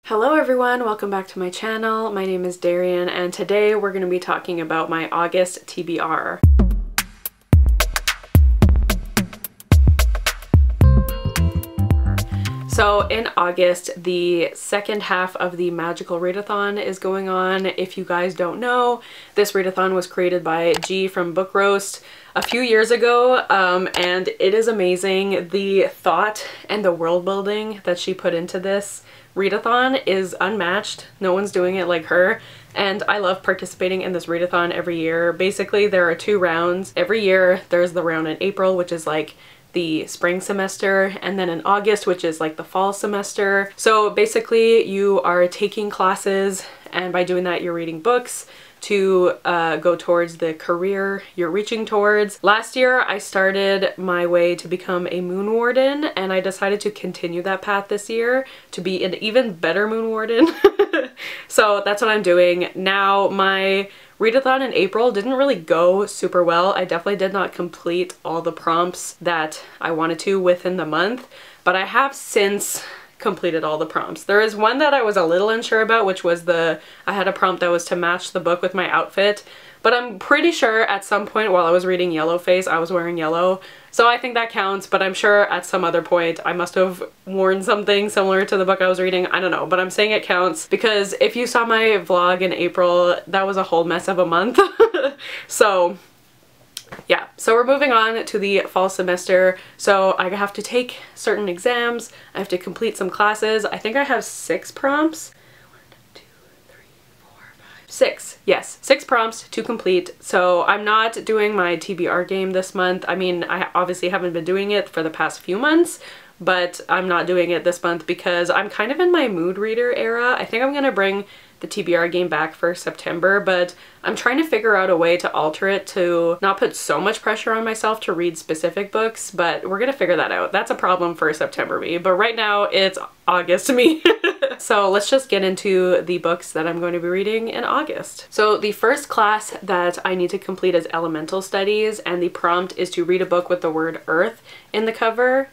Hello everyone, welcome back to my channel. My name is Darian and today we're going to be talking about my August TBR. So in August, the second half of the magical readathon is going on. If you guys don't know, this readathon was created by G from Book Roast a few years ago, and it is amazing. The thought and the world building that she put into this readathon is unmatched. No one's doing it like her, and I love participating in this readathon every year. Basically, there are two rounds every year. There's the round in April, which is like the spring semester, and then in August, which is like the fall semester. So basically you are taking classes, and by doing that you're reading books to go towards the career you're reaching towards. Last year I started my way to become a moon warden, and I decided to continue that path this year to be an even better moon warden. So that's what I'm doing now. My readathon in April didn't really go super well. I definitely did not complete all the prompts that I wanted to within the month, but I have since completed all the prompts. There is one that I was a little unsure about, which was I had a prompt that was to match the book with my outfit, but I'm pretty sure at some point while I was reading Yellowface I was wearing yellow, so I think that counts, but I'm sure at some other point I must have worn something similar to the book I was reading. I don't know, but I'm saying it counts because if you saw my vlog in April, that was a whole mess of a month. So yeah, so we're moving on to the fall semester. So I have to take certain exams, I have to complete some classes. I think I have 6 prompts. 6. Yes, 6 prompts to complete. So I'm not doing my TBR game this month. I mean, I obviously haven't been doing it for the past few months, but I'm not doing it this month because I'm kind of in my mood reader era. I think I'm gonna bring the TBR game back for September, but I'm trying to figure out a way to alter it to not put so much pressure on myself to read specific books, but we're gonna figure that out. That's a problem for September me, but right now it's August me. So let's just get into the books that I'm going to be reading in August. So the first class that I need to complete is Elemental Studies, and the prompt is to read a book with the word Earth in the title.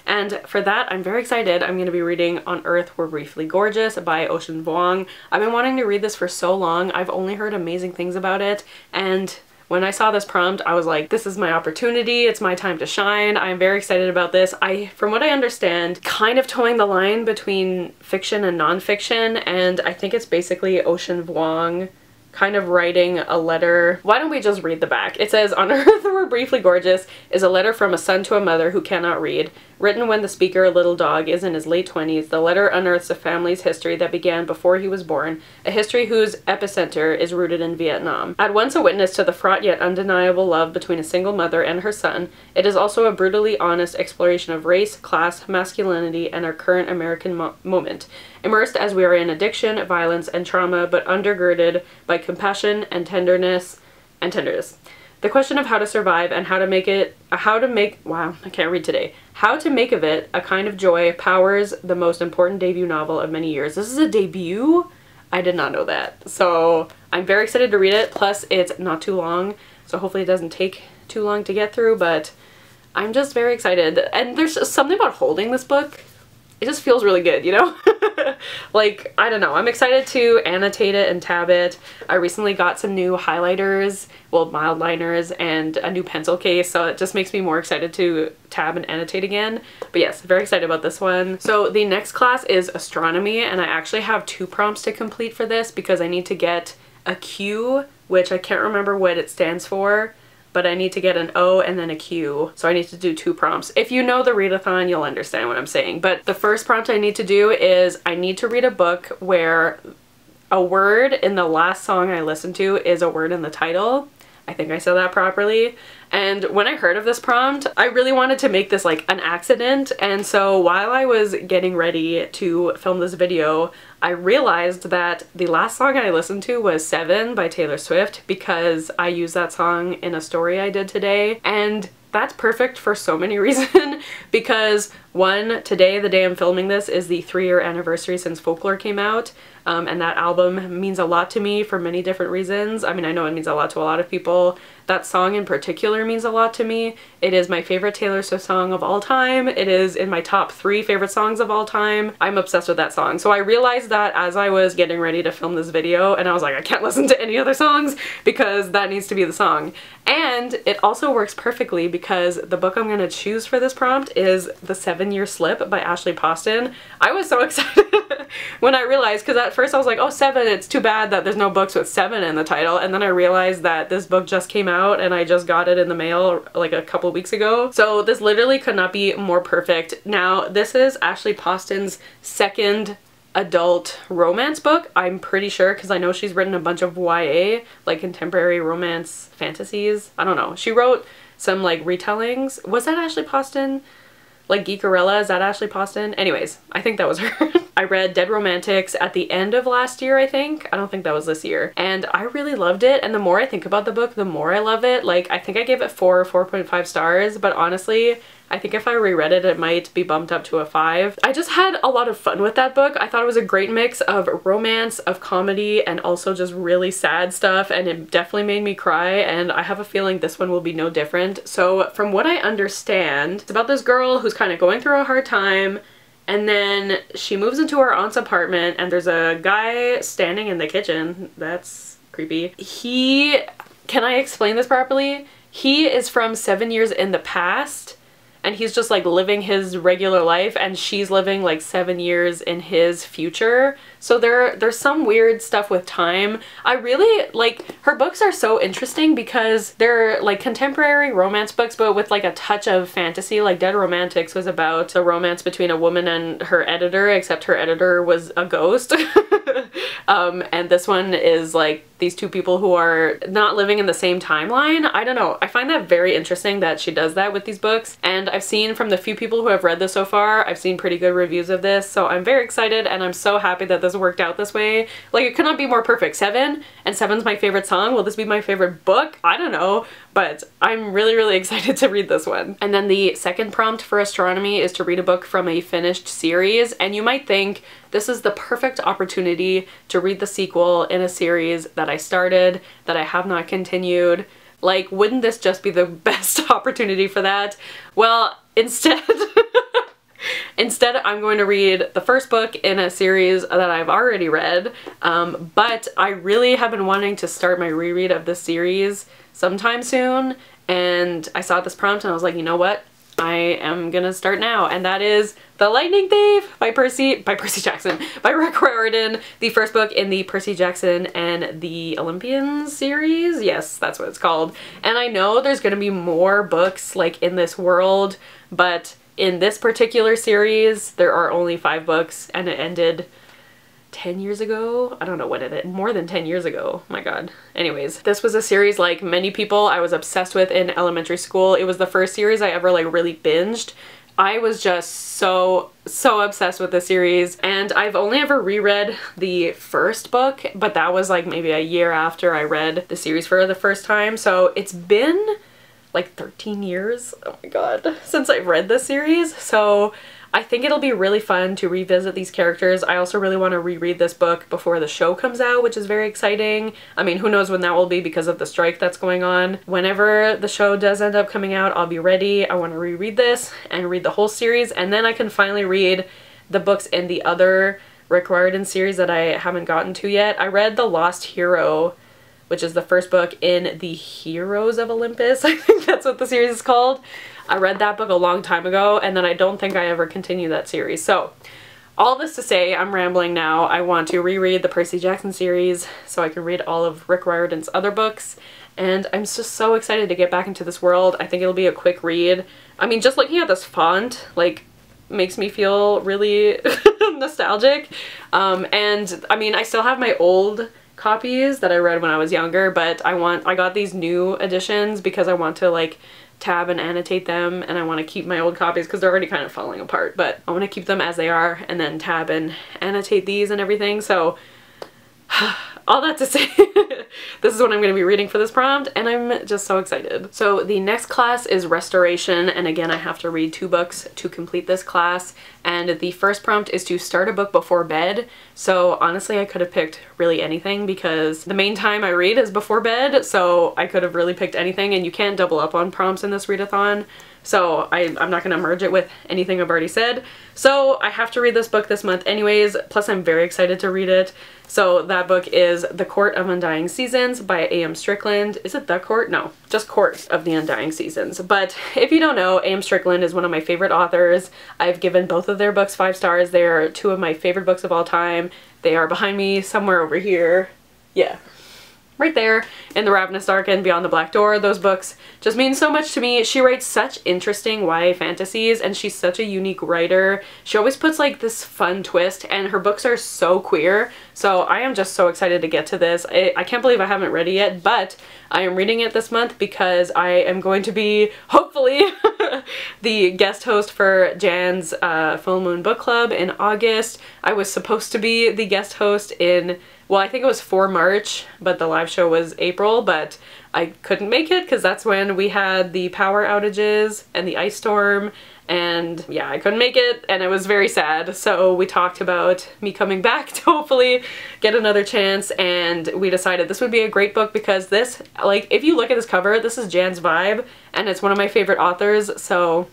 And for that, I'm very excited. I'm going to be reading On Earth We're Briefly Gorgeous by Ocean Vuong. I've been wanting to read this for so long. I've only heard amazing things about it, and when I saw this prompt, I was like, this is my opportunity. It's my time to shine. I'm very excited about this. From what I understand, kind of towing the line between fiction and nonfiction, and I think it's basically Ocean Vuong kind of writing a letter. Why don't we just read the back? It says, On Earth We're Briefly Gorgeous is a letter from a son to a mother who cannot read. Written when the speaker, Little Dog, is in his late 20s, the letter unearths a family's history that began before he was born, a history whose epicenter is rooted in Vietnam. At once a witness to the fraught yet undeniable love between a single mother and her son, it is also a brutally honest exploration of race, class, masculinity, and our current American moment. Immersed as we are in addiction, violence, and trauma, but undergirded by compassion and tenderness. The question of how to survive and how to make of it a kind of joy powers the most important debut novel of many years. This is a debut? I did not know that. So I'm very excited to read it. Plus it's not too long, so hopefully it doesn't take too long to get through, but I'm just very excited. And there's just something about holding this book. It just feels really good, you know? Like, I don't know. I'm excited to annotate it and tab it. I recently got some new highlighters, well, mild liners, and a new pencil case, so it just makes me more excited to tab and annotate again. But yes, very excited about this one. So the next class is Astronomy, and I actually have 2 prompts to complete for this because I need to get a Q, which I can't remember what it stands for, but I need to get an O and then a Q, so I need to do 2 prompts. If you know the readathon, you'll understand what I'm saying. But the first prompt I need to do is I need to read a book where a word in the last song I listened to is a word in the title. I think I said that properly. And when I heard of this prompt, I really wanted to make this like an accident, and so while I was getting ready to film this video, I realized that the last song I listened to was 7 by Taylor Swift because I used that song in a story I did today, and that's perfect for so many reasons. because one, today, the day I'm filming this, is the 3-year anniversary since Folklore came out. And that album means a lot to me for many different reasons. I mean, I know it means a lot to a lot of people. That song in particular means a lot to me. It is my favorite Taylor Swift song of all time. It is in my top 3 favorite songs of all time. I'm obsessed with that song. So I realized that as I was getting ready to film this video, and I was like, I can't listen to any other songs because that needs to be the song. And it also works perfectly because the book I'm gonna choose for this prompt is The 7-Year Slip by Ashley Poston. I was so excited when I realized, because at first I was like, oh, 7, it's too bad that there's no books with 7 in the title, and then I realized that this book just came out and I just got it in the mail like a couple weeks ago. So this literally could not be more perfect. Now, this is Ashley Poston's 2nd adult romance book, I'm pretty sure, because I know she's written a bunch of YA, like contemporary romance fantasies. I don't know. She wrote some like retellings. Was that Ashley Poston? Like Geekerella, is that Ashley Poston? Anyways, I think that was her. I read Dead Romantics at the end of last year, I think. I don't think that was this year. And I really loved it, and the more I think about the book, the more I love it. Like, I think I gave it 4 or 4.5 stars, but honestly, I think if I reread it, it might be bumped up to a 5. I just had a lot of fun with that book. I thought it was a great mix of romance, of comedy, and also just really sad stuff, and it definitely made me cry, and I have a feeling this one will be no different. So from what I understand, it's about this girl who's kind of going through a hard time, and then she moves into her aunt's apartment, and there's a guy standing in the kitchen. That's creepy. Can I explain this properly? He is from 7 years in the past, and he's just like living his regular life, and she's living like 7 years in his future. So there's some weird stuff with time. I really like, her books are so interesting because they're like contemporary romance books, but with like a touch of fantasy. Like Dead Romantics was about a romance between a woman and her editor, except her editor was a ghost. And this one is like these two people who are not living in the same timeline. I don't know. I find that very interesting that she does that with these books. And I've seen from the few people who have read this so far, I've seen pretty good reviews of this. So I'm very excited, and I'm so happy that this worked out this way. Like, it could not be more perfect. 7, and 7's my favorite song. Will this be my favorite book? I don't know, but I'm really, really excited to read this one. And then the second prompt for astronomy is to read a book from a finished series. And you might think this is the perfect opportunity to read the sequel in a series that I started, that I have not continued. Like, wouldn't this just be the best opportunity for that? Well, instead, I'm going to read the first book in a series that I've already read, but I really have been wanting to start my reread of this series sometime soon, and I saw this prompt and I was like, you know what? I am gonna start now, and that is The Lightning Thief by Percy Jackson, by Rick Riordan, the first book in the Percy Jackson and the Olympians series. Yes, that's what it's called. And I know there's gonna be more books like in this world, but in this particular series, there are only 5 books, and it ended 10 years ago? I don't know when it ended. More than 10 years ago. My god. Anyways, this was a series like many people I was obsessed with in elementary school. It was the first series I ever like really binged. I was just so obsessed with the series, and I've only ever reread the first book, but that was like maybe a year after I read the series for the first time. So it's been like 13 years, oh my god, since I've read this series. So I think it'll be really fun to revisit these characters. I also really want to reread this book before the show comes out, which is very exciting. I mean, who knows when that will be because of the strike that's going on. Whenever the show does end up coming out, I'll be ready. I want to reread this and read the whole series, and then I can finally read the books in the other Rick Riordan series that I haven't gotten to yet. I read The Lost Hero, which is the first book in the Heroes of Olympus. I think that's what the series is called. I read that book a long time ago, and then I don't think I ever continued that series. So all this to say, I'm rambling now. I want to reread the Percy Jackson series so I can read all of Rick Riordan's other books, and I'm just so excited to get back into this world. I think it'll be a quick read. I mean, just looking at this font, like, makes me feel really nostalgic. And I mean, I still have my old copies that I read when I was younger, but I got these new editions because I want to like tab and annotate them, and I want to keep my old copies because they're already kind of falling apart, but I want to keep them as they are and then tab and annotate these and everything. So all that to say, this is what I'm going to be reading for this prompt, and I'm just so excited. So the next class is restoration, and again I have to read 2 books to complete this class, and the first prompt is to start a book before bed. So honestly I could have picked really anything because the main time I read is before bed, so I could have really picked anything, and you can't double up on prompts in this readathon. So I'm not going to merge it with anything I've already said. So I have to read this book this month anyways, plus I'm very excited to read it. So that book is The Court of Undying Seasons by A.M. Strickland. Is it The Court? No, just Court of the Undying Seasons. But if you don't know, A.M. Strickland is one of my favorite authors. I've given both of their books 5 stars. They are 2 of my favorite books of all time. They are behind me somewhere over here. Yeah. Right there in The Ravenous Dark and Beyond the Black Door. Those books just mean so much to me. She writes such interesting YA fantasies, and she's such a unique writer. She always puts like this fun twist, and her books are so queer. So I am just so excited to get to this. I can't believe I haven't read it yet, but I am reading it this month because I am going to be, hopefully, the guest host for Jan's Full Moon Book Club in August. I was supposed to be the guest host in, well, I think it was for March, but the live show was April, but I couldn't make it because that's when we had the power outages and the ice storm, and yeah, I couldn't make it, and it was very sad. So we talked about me coming back to hopefully get another chance, and we decided this would be a great book because this, like, if you look at this cover, this is Jan's vibe, and it's one of my favorite authors, so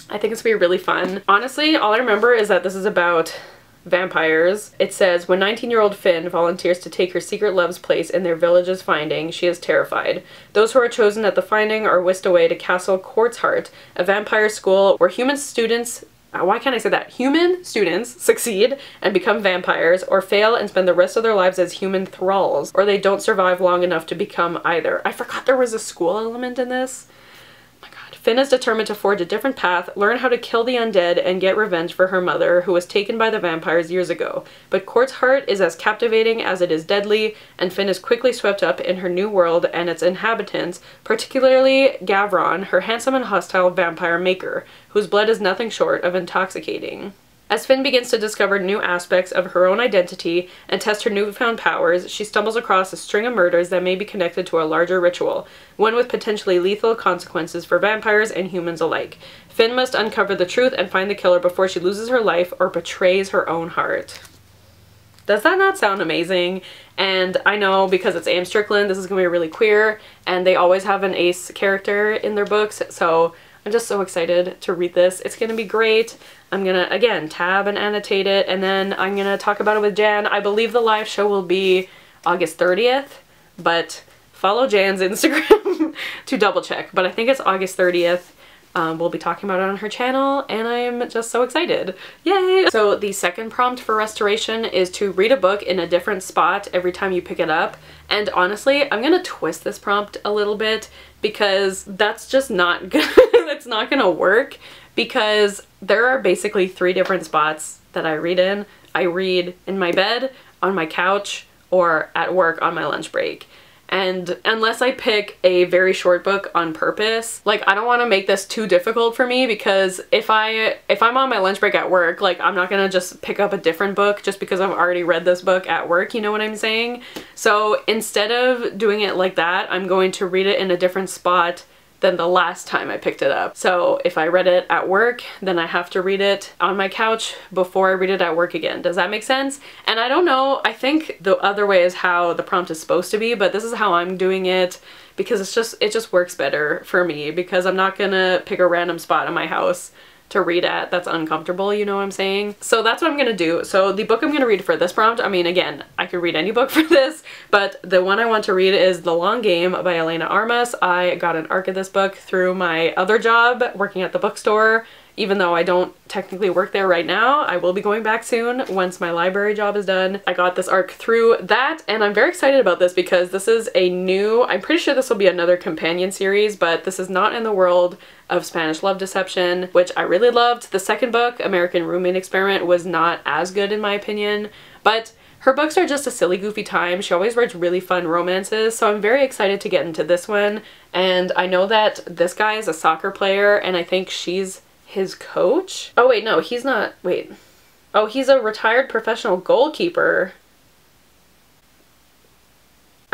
I think it's gonna be really fun. Honestly, all I remember is that this is about vampires. It says, when 19-year-old Finn volunteers to take her secret love's place in their village's finding, she is terrified. Those who are chosen at the finding are whisked away to Castle Quartzheart, a vampire school where human students, why can't I say that? Human students succeed and become vampires, or fail and spend the rest of their lives as human thralls, or they don't survive long enough to become either. I forgot there was a school element in this. Finn is determined to forge a different path, learn how to kill the undead, and get revenge for her mother, who was taken by the vampires years ago. But Quartzheart is as captivating as it is deadly, and Finn is quickly swept up in her new world and its inhabitants, particularly Gavron, her handsome and hostile vampire maker, whose blood is nothing short of intoxicating. As Finn begins to discover new aspects of her own identity and test her newfound powers, she stumbles across a string of murders that may be connected to a larger ritual, one with potentially lethal consequences for vampires and humans alike. Finn must uncover the truth and find the killer before she loses her life or betrays her own heart. Does that not sound amazing? And I know because it's A.M. Strickland, this is going to be really queer, and they always have an ace character in their books, so I'm just so excited to read this. It's going to be great. I'm gonna, again, tab and annotate it, and then I'm gonna talk about it with Jan. I believe the live show will be August 30th, but follow Jan's Instagram to double check. But I think it's August 30th. We'll be talking about it on her channel, and I'm just so excited. Yay! So the second prompt for restoration is to read a book in a different spot every time you pick it up. And honestly, I'm gonna twist this prompt a little bit because that's just not good. It's not gonna work because there are basically 3 different spots that I read in. I read in my bed, on my couch, or at work on my lunch break. And unless I pick a very short book on purpose, like, I don't want to make this too difficult for me, because if I'm on my lunch break at work, like, I'm not gonna just pick up a different book just because I've already read this book at work, you know what I'm saying? So instead of doing it like that, I'm going to read it in a different spot than the last time I picked it up. So if I read it at work, then I have to read it on my couch before I read it at work again. Does that make sense? And I don't know, I think the other way is how the prompt is supposed to be, but this is how I'm doing it because it just works better for me, because I'm not gonna pick a random spot in my house to read at that's uncomfortable, you know what I'm saying? So that's what I'm gonna do. So the book I'm gonna read for this prompt, I mean, again, I could read any book for this, but the one I want to read is The Long Game by Elena Armas. I got an arc of this book through my other job working at the bookstore. Even though I don't technically work there right now, I will be going back soon once my library job is done. I got this arc through that, and I'm very excited about this because this is a new, I'm pretty sure this will be another companion series, but this is not in the world of Spanish love deception, which I really loved. The second book, American Roommate Experiment, was not as good in my opinion, but her books are just a silly, goofy time. She always writes really fun romances, so I'm very excited to get into this one. And I know that this guy is a soccer player, and I think she's his coach? Oh wait, no, he's not, wait. Oh, he's a retired professional goalkeeper.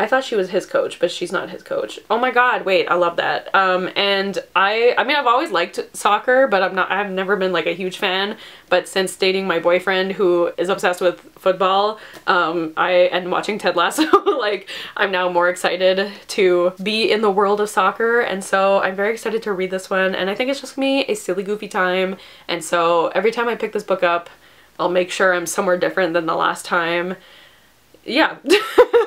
I thought she was his coach, but she's not his coach. Oh my god, wait, I love that. And I mean, I've always liked soccer, but I've never been like a huge fan. But since dating my boyfriend who is obsessed with football, and watching Ted Lasso, like, I'm now more excited to be in the world of soccer, and so I'm very excited to read this one, and I think it's just gonna be a silly, goofy time, and so every time I pick this book up, I'll make sure I'm somewhere different than the last time. Yeah,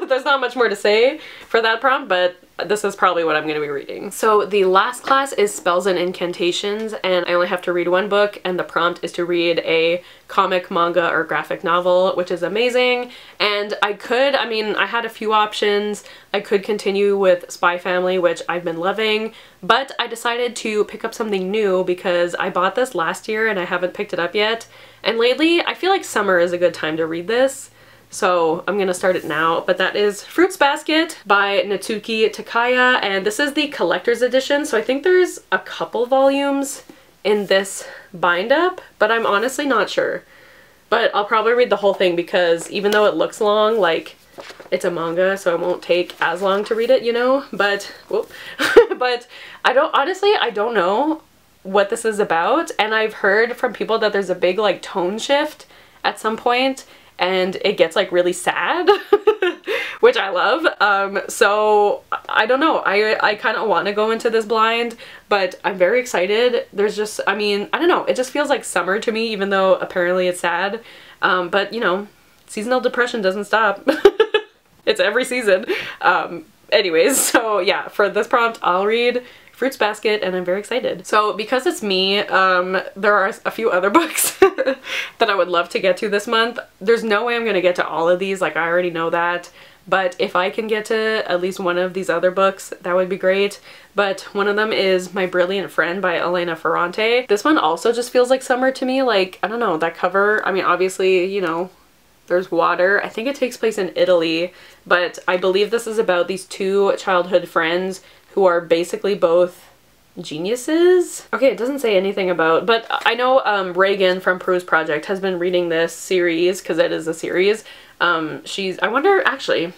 there's not much more to say for that prompt, but this is probably what I'm going to be reading. So the last class is Spells and Incantations, and I only have to read one book, and the prompt is to read a comic, manga, or graphic novel, which is amazing. And I mean, I had a few options. I could continue with Spy Family, which I've been loving, but I decided to pick up something new because I bought this last year and I haven't picked it up yet. And lately, I feel like summer is a good time to read this. So I'm gonna start it now, but that is Fruits Basket by Natsuki Takaya, and this is the collector's edition, so I think there's a couple volumes in this bind up, but I'm honestly not sure. But I'll probably read the whole thing because even though it looks long, like, it's a manga, so it won't take as long to read it, you know? But, whoop. But I don't know what this is about, and I've heard from people that there's a big, like, tone shift at some point, and it gets like really sad, which I love. So I don't know, I kind of want to go into this blind, but I'm very excited. There's just, I mean, I don't know, it just feels like summer to me, even though apparently it's sad. But you know, seasonal depression doesn't stop. It's every season. Anyways, so yeah, for this prompt, I'll read Fruits Basket, and I'm very excited. So because it's me, there are a few other books that I would love to get to this month. There's no way I'm gonna get to all of these, like, I already know that, but if I can get to at least one of these other books, that would be great. But one of them is My Brilliant Friend by Elena Ferrante. This one also just feels like summer to me. Like, I don't know, that cover, I mean, obviously, you know, there's water. I think it takes place in Italy, but I believe this is about these two childhood friends who are basically both geniuses. Okay, it doesn't say anything about, but I know Regan from Peru's Project has been reading this series, because it is a series. I wonder, actually,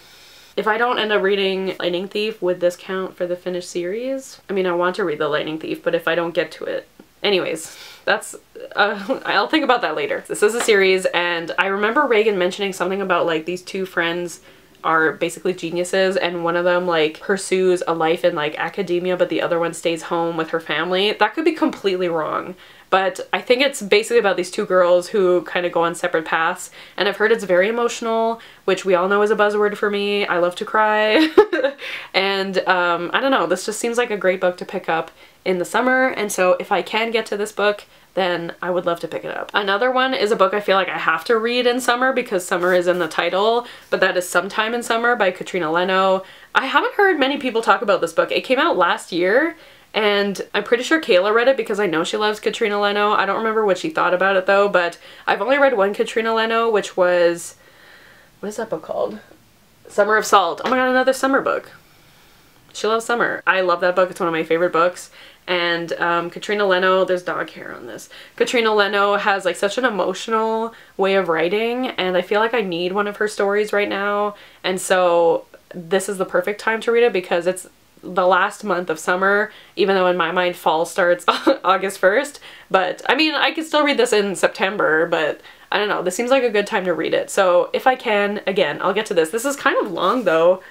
if I don't end up reading Lightning Thief, would this count for the finished series? I mean, I want to read The Lightning Thief, but if I don't get to it. Anyways, that's, I'll think about that later. This is a series, and I remember Regan mentioning something about, like, these two friends are basically geniuses, and one of them like pursues a life in like academia, but the other one stays home with her family. That could be completely wrong, but I think it's basically about these two girls who kind of go on separate paths, and I've heard it's very emotional, which we all know is a buzzword for me. I love to cry. And I don't know, this just seems like a great book to pick up in the summer, and so if I can get to this book, then I would love to pick it up. Another one is a book I feel like I have to read in summer because summer is in the title, but that is Sometime in Summer by Katrina Leno. I haven't heard many people talk about this book. It came out last year, and I'm pretty sure Kayla read it because I know she loves Katrina Leno. I don't remember what she thought about it though, but I've only read one Katrina Leno, which was, what is that book called? Summer of Salt. Oh my god, another summer book. She loves summer. I love that book. It's one of my favorite books. And Katrina Leno, there's dog hair on this. Katrina Leno has like such an emotional way of writing, and I feel like I need one of her stories right now. And so this is the perfect time to read it because it's the last month of summer, even though in my mind fall starts August 1st. But I mean, I could still read this in September, but I don't know. This seems like a good time to read it. So if I can, again, I'll get to this. This is kind of long though.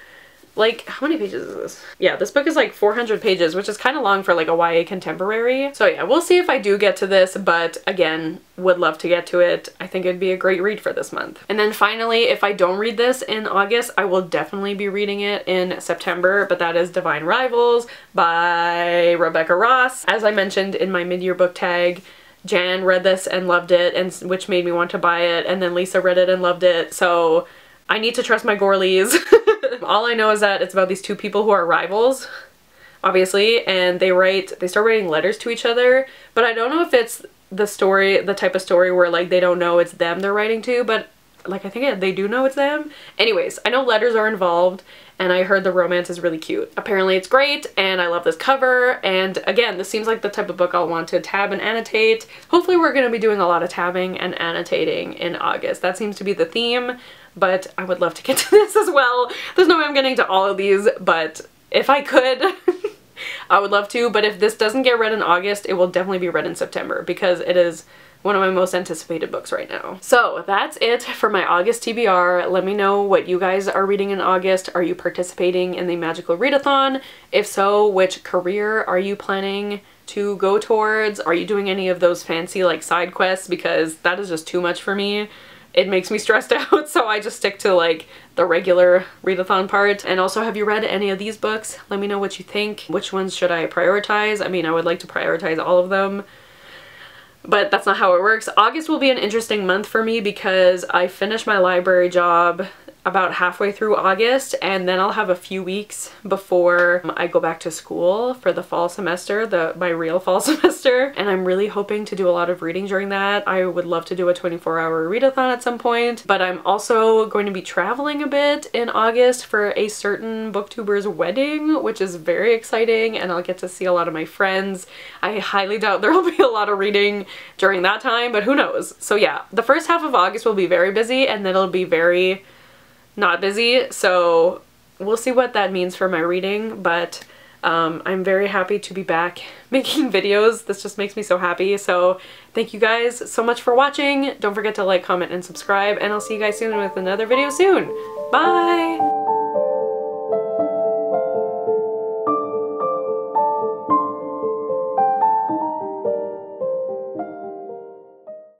Like, how many pages is this? Yeah, this book is like 400 pages, which is kind of long for like a YA contemporary. So yeah, we'll see if I do get to this, but again, would love to get to it. I think it'd be a great read for this month. And then finally, if I don't read this in August, I will definitely be reading it in September, but that is Divine Rivals by Rebecca Ross. As I mentioned in my mid-year book tag, Jan read this and loved it, and which made me want to buy it, and then Lisa read it and loved it, so I need to trust my Gorleys. All I know is that it's about these two people who are rivals, obviously, and they start writing letters to each other, but I don't know if it's the type of story where like they don't know it's them they're writing to, but Like, I think they do know it's them. Anyways, I know letters are involved, and I heard the romance is really cute. Apparently it's great, and I love this cover, and again, this seems like the type of book I'll want to tab and annotate. Hopefully we're going to be doing a lot of tabbing and annotating in August. That seems to be the theme, but I would love to get to this as well. There's no way I'm getting to all of these, but if I could, I would love to. But if this doesn't get read in August, it will definitely be read in September because it is one of my most anticipated books right now. So that's it for my August TBR. Let me know what you guys are reading in August. Are you participating in the magical readathon? If so, which career are you planning to go towards? Are you doing any of those fancy like side quests? Because that is just too much for me. It makes me stressed out, so I just stick to like the regular readathon part. And also, have you read any of these books? Let me know what you think. Which ones should I prioritize? I mean, I would like to prioritize all of them, but that's not how it works. August will be an interesting month for me because I finished my library job about halfway through August, and then I'll have a few weeks before I go back to school for the fall semester, my real fall semester, and I'm really hoping to do a lot of reading during that. I would love to do a 24-hour readathon at some point, but I'm also going to be traveling a bit in August for a certain booktubers wedding, which is very exciting, and I'll get to see a lot of my friends. I highly doubt there will be a lot of reading during that time, but who knows. So yeah, the first half of August will be very busy, and then it'll be very not busy, so we'll see what that means for my reading. But I'm very happy to be back making videos. This just makes me so happy. So thank you guys so much for watching. Don't forget to like, comment, and subscribe, and I'll see you guys soon with another video soon. Bye!